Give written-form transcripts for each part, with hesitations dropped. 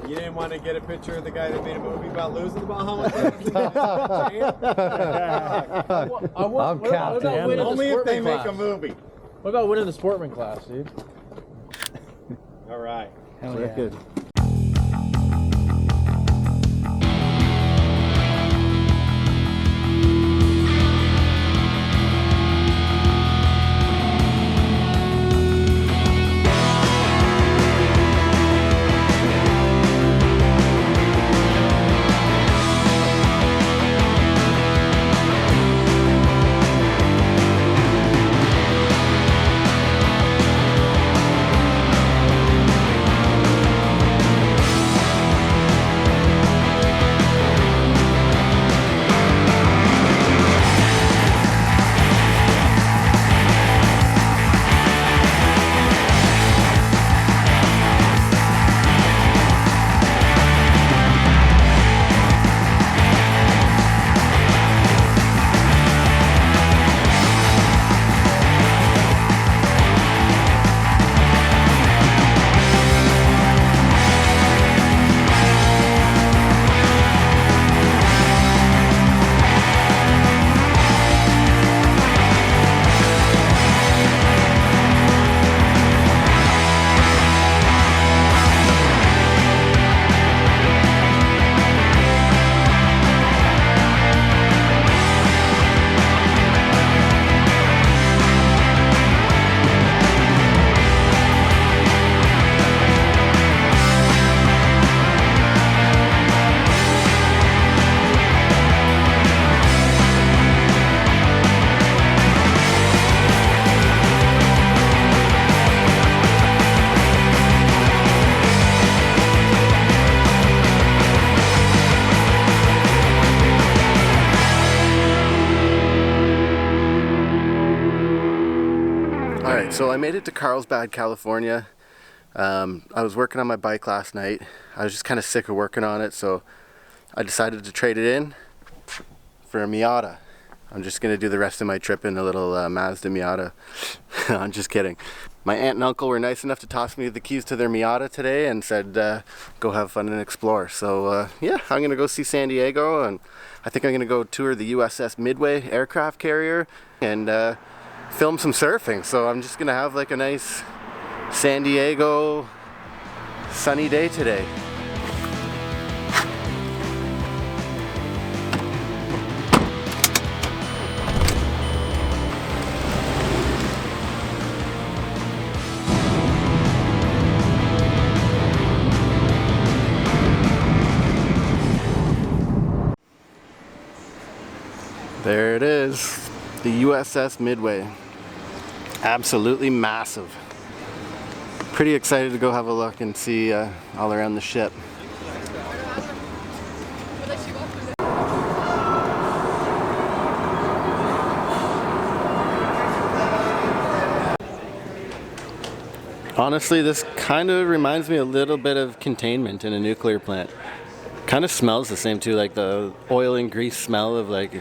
You didn't want to get a picture of the guy that made a movie about losing the Bahamas? I'm captain. Only if they make a movie. What about winning the sportman class, dude? All right. Hell yeah. Good. Alright, so I made it to Carlsbad, California. I was working on my bike last night. I was just kind of sick of working on it, so I decided to trade it in for a Miata. I'm just going to do the rest of my trip in a little Mazda Miata. I'm just kidding. My aunt and uncle were nice enough to toss me the keys to their Miata today and said, go have fun and explore. So yeah, I'm going to go see San Diego, and I think I'm going to go tour the USS Midway aircraft carrier and film some surfing. So I'm just going to have like a nice San Diego sunny day today. There it is, the USS Midway. Absolutely massive. Pretty excited to go have a look and see all around the ship. Honestly, this kind of reminds me a little bit of containment in a nuclear plant. Kind of smells the same too, like the oil and grease smell of like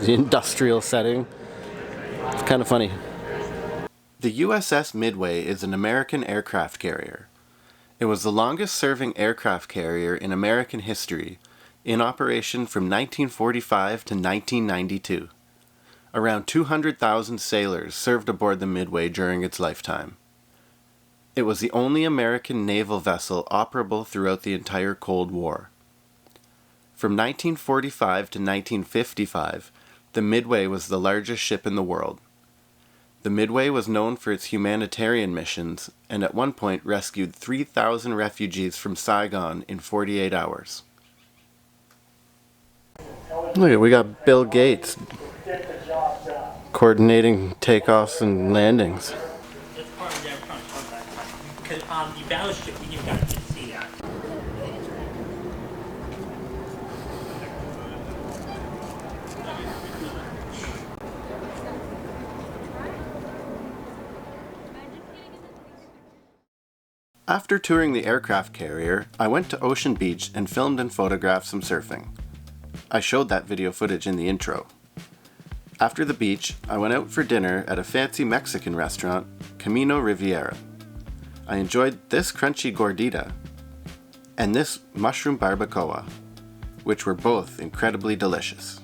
the industrial setting. It's kind of funny. The USS Midway is an American aircraft carrier. It was the longest serving aircraft carrier in American history, in operation from 1945 to 1992. Around 200,000 sailors served aboard the Midway during its lifetime. It was the only American naval vessel operable throughout the entire Cold War. From 1945 to 1955, the Midway was the largest ship in the world. The Midway was known for its humanitarian missions and at one point rescued 3,000 refugees from Saigon in 48 hours. Look, we got Bill Gates coordinating takeoffs and landings. That's part of their front, because on the battleship, you guys can see that. After touring the aircraft carrier, I went to Ocean Beach and filmed and photographed some surfing. I showed that video footage in the intro. After the beach, I went out for dinner at a fancy Mexican restaurant, Camino Riviera. I enjoyed this crunchy gordita. and this mushroom barbacoa, which were both incredibly delicious.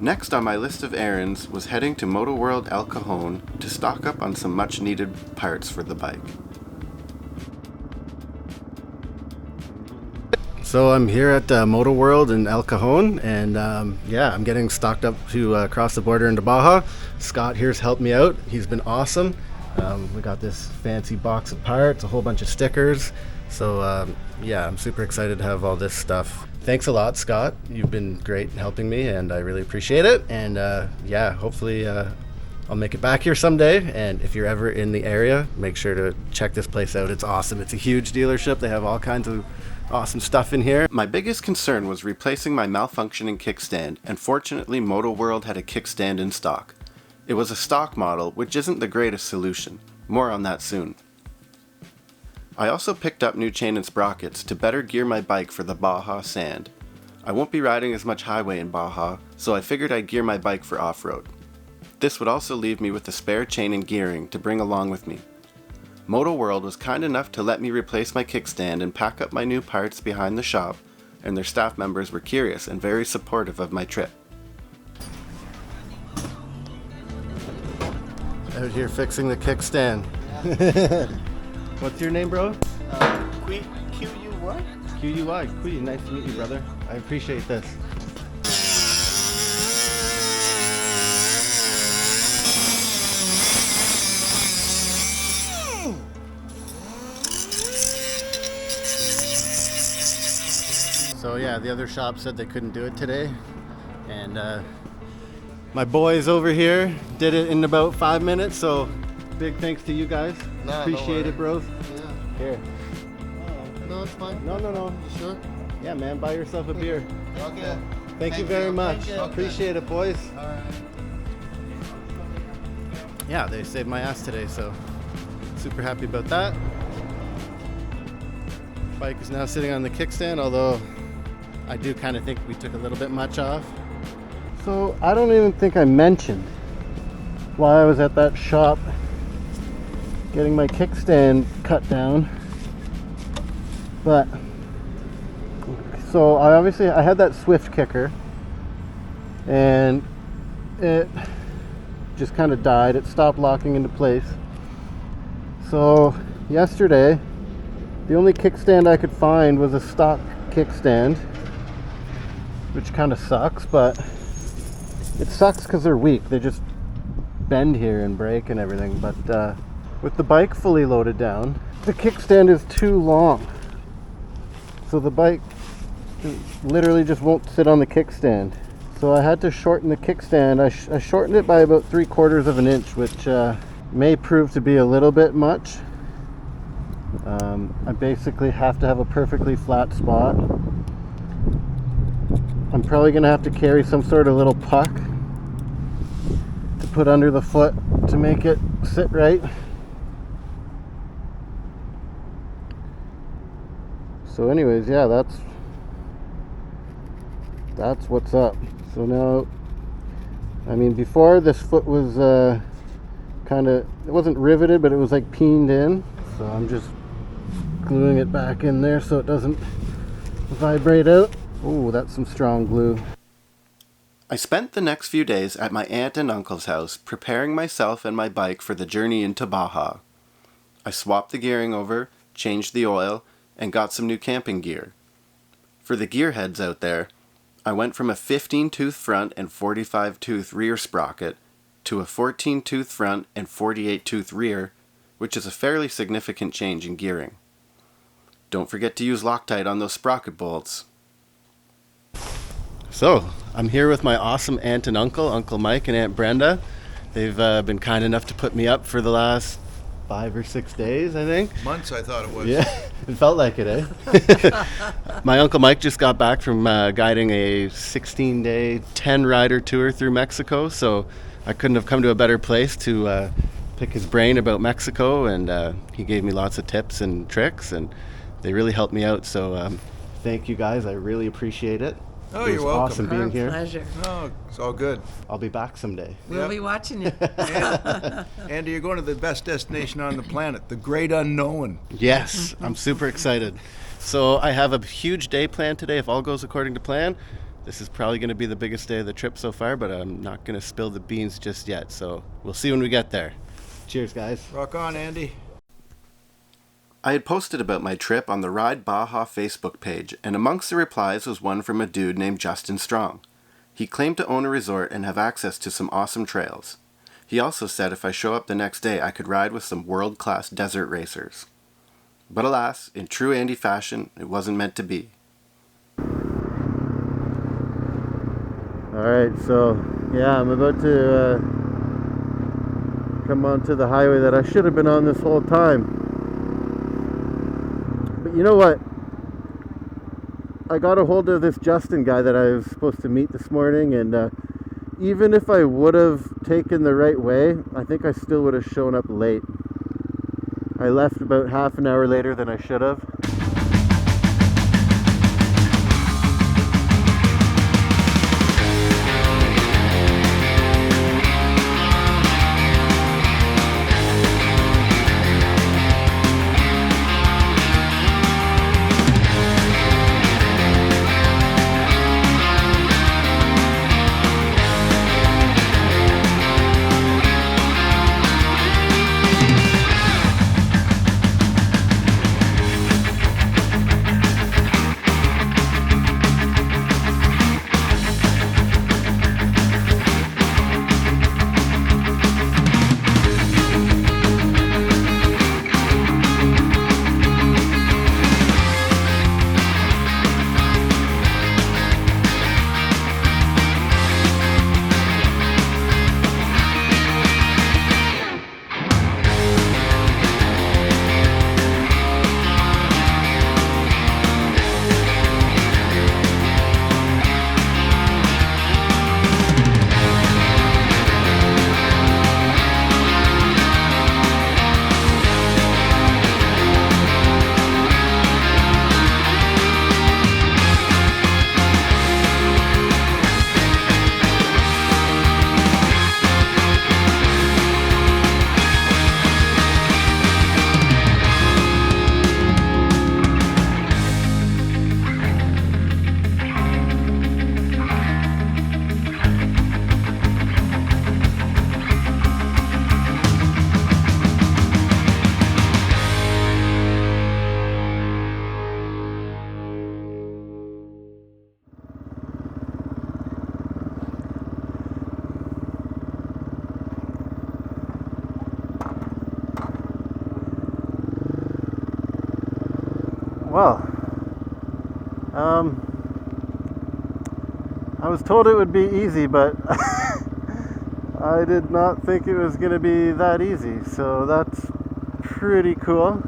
Next on my list of errands was heading to Moto World El Cajon to stock up on some much needed parts for the bike. So I'm here at Moto World in El Cajon, and yeah, I'm getting stocked up to cross the border into Baja. Scott here's helped me out. He's been awesome. We got this fancy box of parts, a whole bunch of stickers. So yeah, I'm super excited to have all this stuff. Thanks a lot, Scott. You've been great in helping me, and I really appreciate it. And yeah, hopefully I'll make it back here someday. And if you're ever in the area, make sure to check this place out. It's awesome. It's a huge dealership. They have all kinds of awesome stuff in here. My biggest concern was replacing my malfunctioning kickstand, and fortunately Moto World had a kickstand in stock. It was a stock model, which isn't the greatest solution. More on that soon. I also picked up new chain and sprockets to better gear my bike for the Baja sand. I won't be riding as much highway in Baja, so I figured I'd gear my bike for off-road. This would also leave me with a spare chain and gearing to bring along with me. Moto World was kind enough to let me replace my kickstand and pack up my new parts behind the shop, and their staff members were curious and very supportive of my trip. Out here fixing the kickstand. What's your name, bro? Q-U-Y? Q-U-Y. Quee, nice to meet you, brother. I appreciate this. So yeah, the other shop said they couldn't do it today, and my boys over here did it in about 5 minutes, so big thanks to you guys. Appreciate it, bros. Yeah. Here. No, it's fine. No. You sure? Yeah, man, buy yourself a beer. Okay. Thank you very much. Thank you. Appreciate it, boys. All right. Yeah, they saved my ass today, so super happy about that. Bike is now sitting on the kickstand, although I do kind of think we took a little bit much off. So I don't even think I mentioned while I was at that shop getting my kickstand cut down. But so I had that Swift kicker, and it just kind of died. It stopped locking into place. So yesterday, the only kickstand I could find was a stock kickstand, which kind of sucks, but it sucks because they're weak. They just bend here and break and everything. But with the bike fully loaded down, the kickstand is too long. So the bike literally just won't sit on the kickstand. So I had to shorten the kickstand. I shortened it by about 3/4 of an inch, which may prove to be a little bit much. I basically have to have a perfectly flat spot. I'm probably going to have to carry some sort of little puck to put under the foot to make it sit right. So anyways, yeah, that's what's up. So now, I mean, before this foot was it wasn't riveted, but it was like peened in. So I'm just gluing it back in there so it doesn't vibrate out. Oh, that's some strong glue. I spent the next few days at my aunt and uncle's house preparing myself and my bike for the journey into Baja. I swapped the gearing over, changed the oil, and got some new camping gear. For the gearheads out there, I went from a 15-tooth front and 45-tooth rear sprocket to a 14-tooth front and 48-tooth rear, which is a fairly significant change in gearing. Don't forget to use Loctite on those sprocket bolts. So, I'm here with my awesome aunt and uncle, Uncle Mike and Aunt Brenda. They've been kind enough to put me up for the last 5 or 6 days, I think. Months, I thought it was. Yeah, it felt like it, eh? My Uncle Mike just got back from guiding a 16-day, 10-rider tour through Mexico, so I couldn't have come to a better place to pick his brain about Mexico, and he gave me lots of tips and tricks, and they really helped me out, so thank you guys, I really appreciate it. Oh, It you're was welcome. awesome being Our here. pleasure. Oh, it's all good. I'll be back someday. We'll Yep. be watching you. Andy, you're going to the best destination on the planet, the great unknown. Yes, I'm super excited. So I have a huge day planned today. If all goes according to plan, this is probably going to be the biggest day of the trip so far, but I'm not going to spill the beans just yet. So we'll see when we get there. Cheers, guys. Rock on, Andy. I had posted about my trip on the Ride Baja Facebook page, and amongst the replies was one from a dude named Justin Strong. He claimed to own a resort and have access to some awesome trails. He also said if I show up the next day, I could ride with some world-class desert racers. But alas, in true Andy fashion, it wasn't meant to be. Alright, so yeah, I'm about to come onto the highway that I should have been on this whole time. But you know what? I got a hold of this Justin guy that I was supposed to meet this morning, and even if I would have taken the right way, I think I still would have shown up late. I left about half an hour later than I should have. Well, I was told it would be easy, but I did not think it was going to be that easy, so that's pretty cool.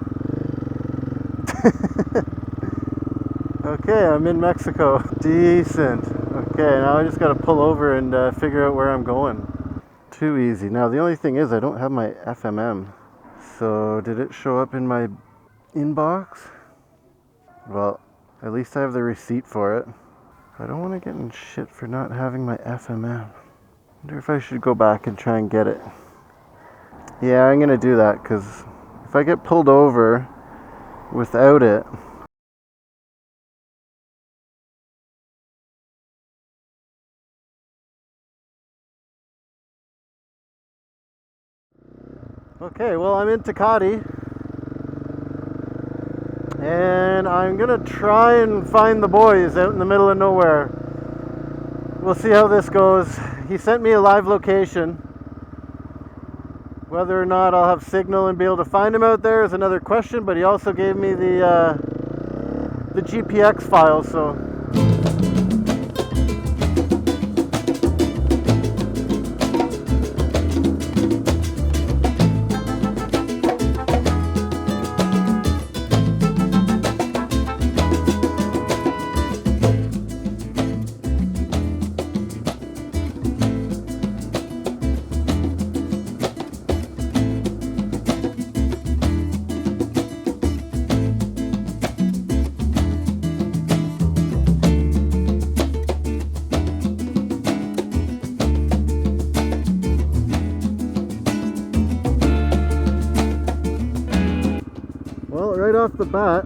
Okay, I'm in Mexico. Decent. Okay, now I just got to pull over and figure out where I'm going. Too easy. Now, the only thing is I don't have my FMM. So, did it show up in my inbox? Well, at least I have the receipt for it. I don't want to get in shit for not having my FMM. Wonder if I should go back and try and get it. Yeah, I'm gonna do that, because if I get pulled over without it, okay, well, I'm in Tecate, and I'm gonna try and find the boys out in the middle of nowhere. We'll see how this goes. He sent me a live location. Whether or not I'll have signal and be able to find him out there is another question, but he also gave me the GPX file, so Well, right off the bat,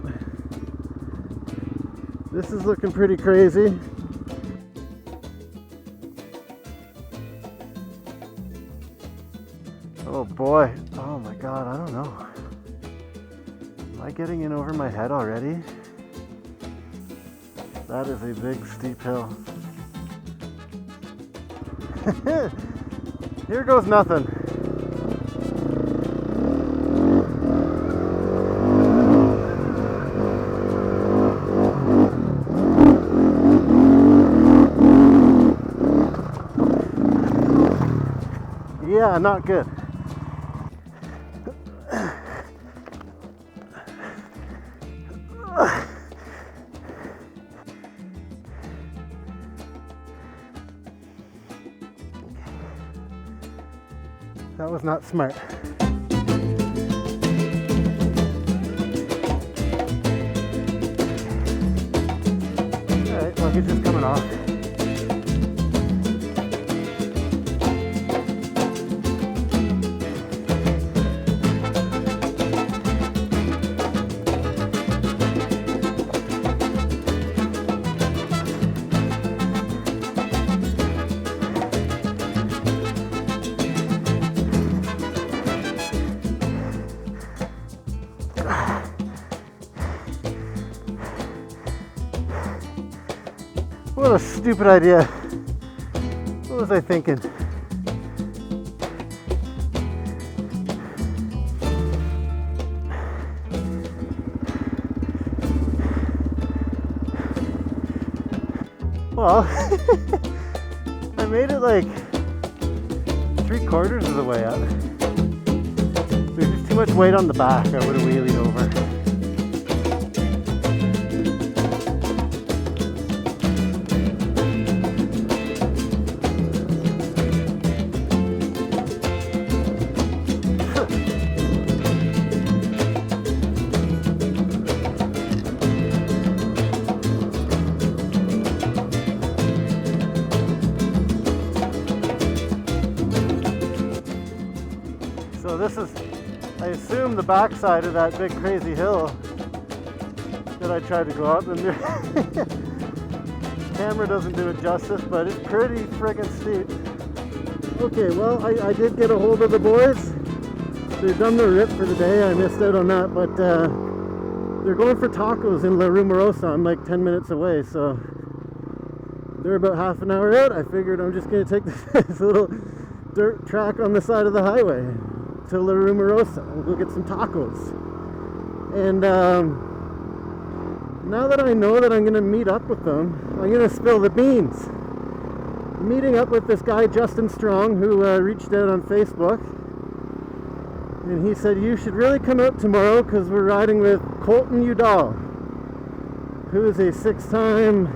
this is looking pretty crazy. Oh boy, oh my god, I don't know. Am I getting in over my head already? That is a big steep hill. Here goes nothing. Yeah, not good. That was not smart. Alright, luggage is coming off. What a stupid idea. What was I thinking? Well, I made it like 3/4 of the way up. There's just too much weight on the back. I would have wheelied over. So this is, I assume, the backside of that big crazy hill that I tried to go up, and the camera doesn't do it justice, but it's pretty friggin' steep. Okay, well, I did get a hold of the boys. They've done the rip for the day. I missed out on that, but they're going for tacos in La Rumorosa. I'm like 10 minutes away, so they're about half an hour out. I figured I'm just going to take this little dirt track on the side of the highway to La Rumorosa. We'll go get some tacos. And now that I know that I'm going to meet up with them, I'm going to spill the beans. I'm meeting up with this guy, Justin Strong, who reached out on Facebook. And he said, you should really come out tomorrow because we're riding with Colton Udall, who is a 6-time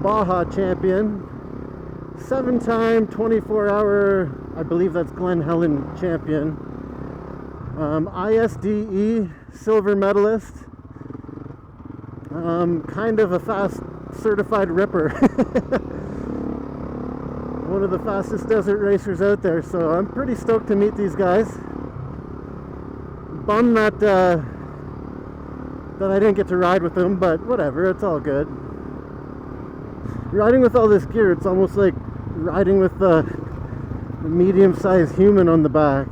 BAJA champion, 7-time 24-hour, I believe that's Glen Helen champion, ISDE silver medalist, kind of a fast certified ripper. One of the fastest desert racers out there, so I'm pretty stoked to meet these guys. Bummed that I didn't get to ride with them, but whatever, it's all good. Riding with all this gear, it's almost like riding with a medium-sized human on the back.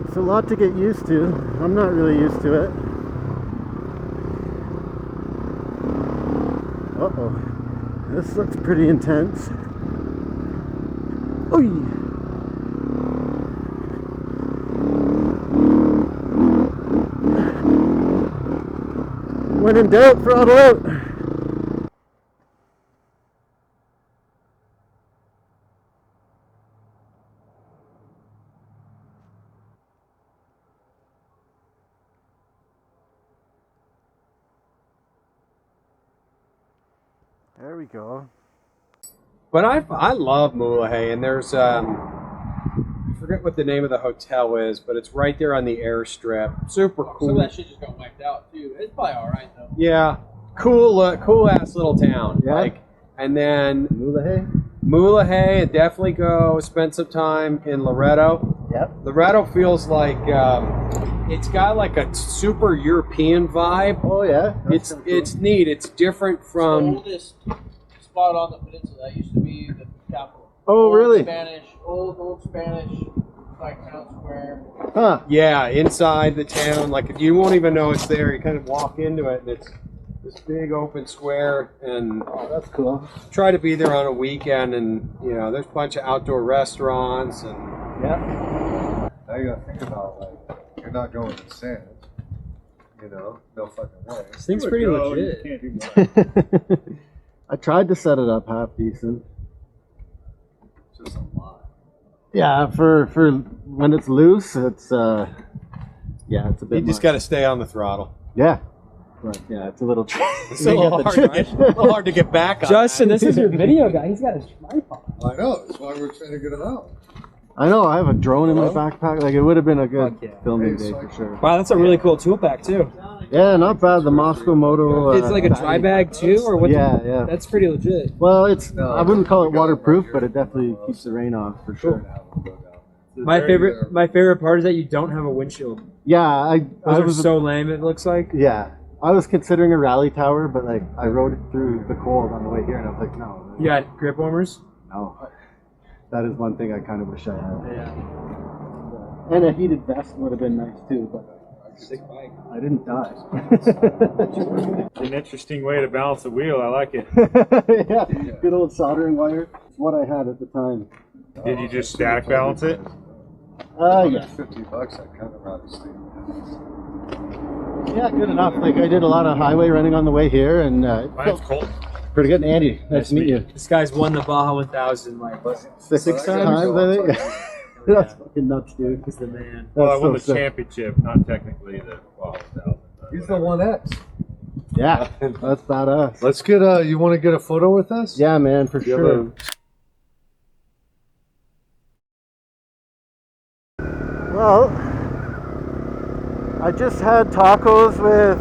It's a lot to get used to. I'm not really used to it. Uh-oh. This looks pretty intense. Oy! When in doubt, throttle out. There we go. But I love Mulegé, and there's I forget what the name of the hotel is, but it's right there on the airstrip. Super cool. Some of that shit just got wiped out too. It's probably all right though. Yeah, cool ass little town. Yeah. Like, and then Mulegé? Mulegé, definitely go spend some time in Loreto. Yep. The Rattle feels like it's got like a super European vibe. Oh yeah. It's neat. It's different The from. oldest spot on the peninsula. That used to be the capital. Oh, Old really? Spanish, old Spanish, like town square. Huh. Yeah, inside the town. Like you won't even know it's there. You kind of walk into it, and it's this big open square. And Oh, that's cool. try to be there on a weekend, and there's a bunch of outdoor restaurants and. Yeah. Now you gotta think about, like, you're not going to sand. No fucking way. This thing's pretty legit. You can't do that. I tried to set it up half decent. It's just a lot. Yeah, for when it's loose, it's it's a bit. You just much. got to stay on the throttle. Yeah. But yeah, it's a little. It's a little hard, right? A little hard to get back on. Justin, this is your video guy. He's got his tripod. I know. That's why we're trying to get it out. I know. I have a drone in my backpack. Like it would have been a good Fuck yeah. filming Hey, day so- for sure. Wow, that's a really cool tool pack too. Yeah, not bad. The Moscow Moto. It's like a dry bag too, or what? Yeah, yeah. That's pretty legit. Well, it's. I wouldn't call it waterproof, but it definitely keeps the rain off for sure. My favorite part is that you don't have a windshield. Yeah, I Those are was so lame. It looks like. Yeah, I was considering a rally tower, but like I rode it through the cold on the way here, and I was like, no, You got grip warmers. no. That is one thing I kind of wish I had. Yeah. And a heated vest would have been nice too, but Sick bike. I didn't die. An interesting way to balance the wheel. I like it. Yeah, good old soldering wire. It's what I had at the time. Did you just static balance it? Yeah. $50, I kind of rather stay. Yeah, good enough. Like I did a lot of highway running on the way here, and it Mine's felt cold. pretty good. Andy, nice to meet you. This guy's won the Baja 1000 like Six times, I think. That's fucking nuts, dude. he's the man. Well, I That's won so the sick. championship, not technically the 12,000. He's the 1X. Yeah, that's badass. Let's get you want to get a photo with us? Yeah, man, for You have sure. Well, I just had tacos with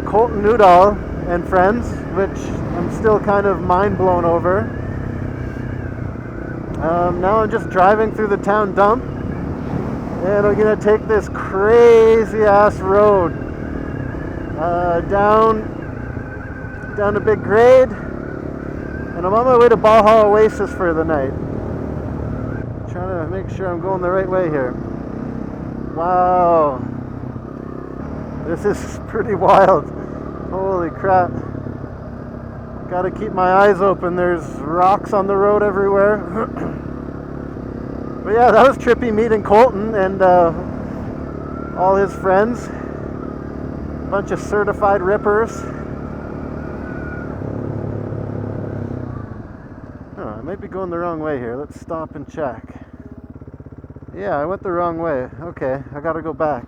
Colton Newdall and friends, which I'm still kind of mind blown over. Now I'm just driving through the town dump, and I'm gonna take this crazy ass road down a big grade, and I'm on my way to Baja Oasis for the night. Trying to make sure I'm going the right way here. Wow, this is pretty wild. Holy crap. Gotta keep my eyes open. There's rocks on the road everywhere. But yeah, that was trippy meeting Colton and all his friends. Bunch of certified rippers. Oh, I might be going the wrong way here. Let's stop and check. Yeah, I went the wrong way. Okay, I gotta go back.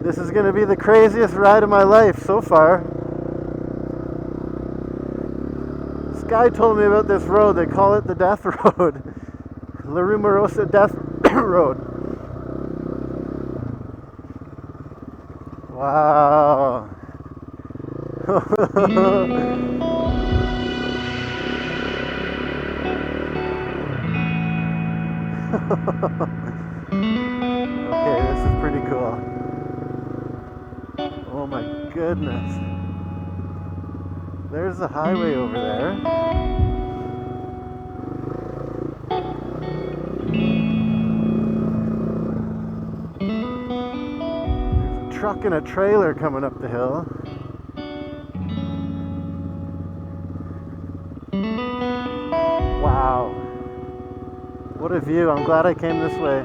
This is going to be the craziest ride of my life so far. This guy told me about this road. They call it the Death Road. La Rumorosa Death Road. Wow. Okay, this is pretty cool. Oh my goodness. There's the highway over there. There's a truck and a trailer coming up the hill. Wow. What a view. I'm glad I came this way.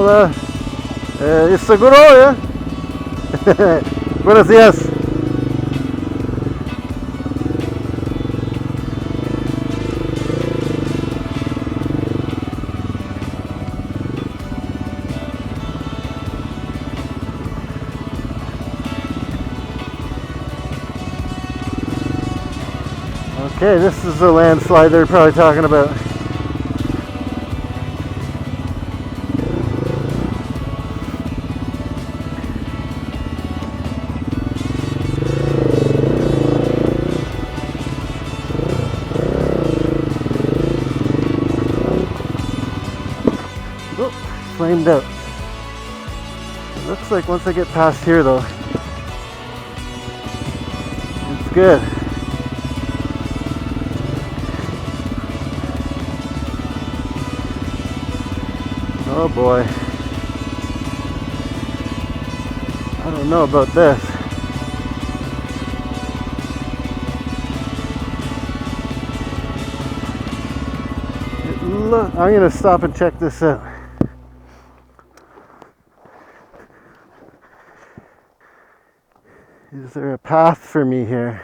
Hola, ¿es seguro, ya? Buenos días. Okay, this is the landslide they're probably talking about. Oh, flamed out. It looks like once I get past here though, it's good. Oh boy. I don't know about this. I'm gonna stop and check this out. Is there a path for me here?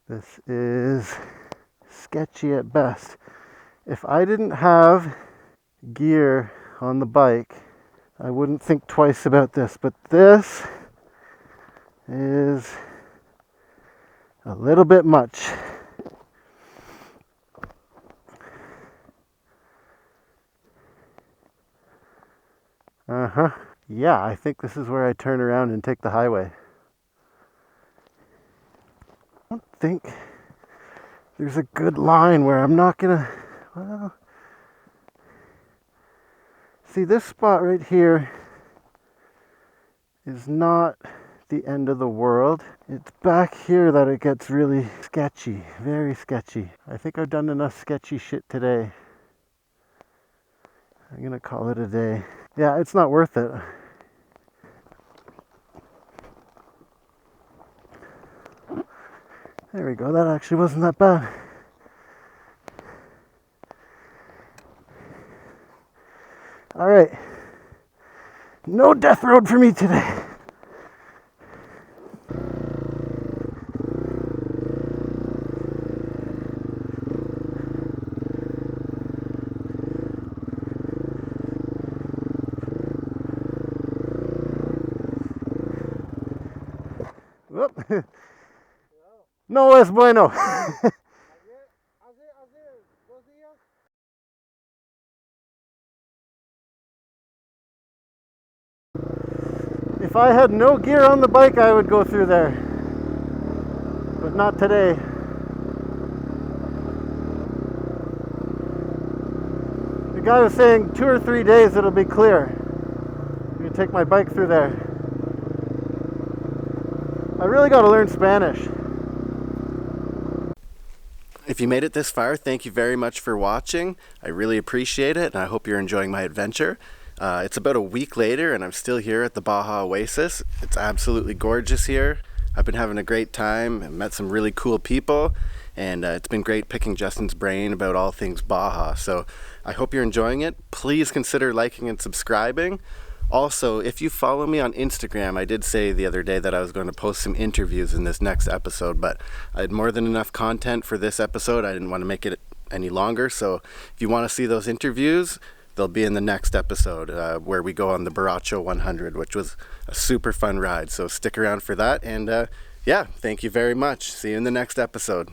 This is sketchy at best. If I didn't have gear on the bike, I wouldn't think twice about this, but this is a little bit much. Yeah, I think this is where I turn around and take the highway. I don't think there's a good line where I'm not gonna, well, see this spot right here is not the end of the world. It's back here that it gets really sketchy, very sketchy. I think I've done enough sketchy shit today. I'm gonna call it a day. Yeah, it's not worth it. There we go, that actually wasn't that bad. All right. No death road for me today. Whoop. No es bueno. If I had no gear on the bike, I would go through there. But not today. The guy was saying 2 or 3 days it'll be clear. You can take my bike through there. I really got to learn Spanish. If you made it this far, thank you very much for watching. I really appreciate it, and I hope you're enjoying my adventure. It's about a week later, and I'm still here at the Baja Oasis. It's absolutely gorgeous here. I've been having a great time. I met some really cool people, and it's been great picking Justin's brain about all things Baja. So I hope you're enjoying it. Please consider liking and subscribing. Also, if you follow me on Instagram, I did say the other day that I was going to post some interviews in this next episode, but I had more than enough content for this episode. I didn't want to make it any longer. So if you want to see those interviews, they'll be in the next episode where we go on the BAJA 100, which was a super fun ride. So stick around for that. And yeah, thank you very much. See you in the next episode.